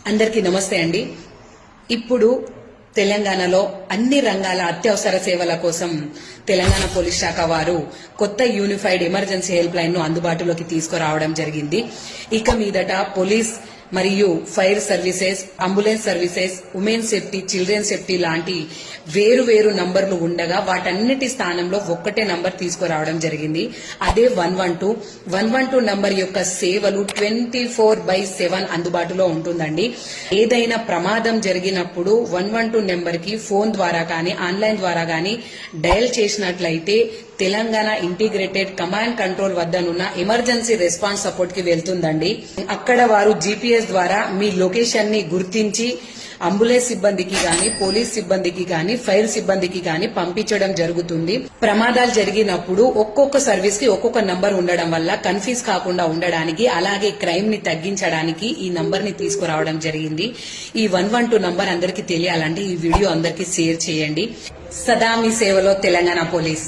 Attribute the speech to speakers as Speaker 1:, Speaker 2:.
Speaker 1: అందరికీ నమస్తే అండి. ఇప్పుడు తెలంగాణలో అన్ని రంగాల అత్యవసర సేవల కోసం తెలంగాణ పోలీస్ శాఖ వారు కొత్త యూనిఫైడ్ ఎమర్జెన్సీ హెల్ప్ లైన్ ను అందుబాటులోకి తీసుకురావడం జరిగింది. ఇక మీదట పోలీస్ మరియు fire services, ambulance services, women safety, children safety లాంటి వేరు నంబర్లు ఉండగా వాటన్నిటి స్థానంలో ఒక్కటే నంబర్ తీసుకురావడం జరిగింది. అదే 112. 112 నంబర్ యొక్క సేవలు 24/7 అందుబాటులో ఉంటుందండి. ఏదైనా ప్రమాదం జరిగినప్పుడు 112 నెంబర్ కి ఫోన్ ద్వారా కానీ ఆన్లైన్ ద్వారా కానీ డయల్ చేసినట్లయితే తెలంగాణ ఇంటిగ్రేటెడ్ కమాండ్ కంట్రోల్ వద్దనున్న ఎమర్జెన్సీ రెస్పాన్స్ సపోర్ట్ కి వెళ్తుందండి. అక్కడ వారు జీపీఎస్ ద్వారా మీ లొకేషన్ ని గుర్తించి అంబులెన్స్ సిబ్బందికి గాని, పోలీస్ సిబ్బందికి గాని, ఫైర్ సిబ్బందికి గాని పంపించడం జరుగుతుంది. ప్రమాదాలు జరిగినప్పుడు ఒక్కొక్క సర్వీస్ కి ఒక్కొక్క నంబర్ ఉండడం వల్ల కన్ఫ్యూజ్ కాకుండా ఉండడానికి, అలాగే క్రైమ్ ని తగ్గించడానికి ఈ నంబర్ ని తీసుకురావడం జరిగింది. ఈ 112 నంబర్ అందరికీ తెలియాలంటే ఈ వీడియో అందరికీ షేర్ చేయండి. సదా మీ సేవలో తెలంగాణ పోలీస్.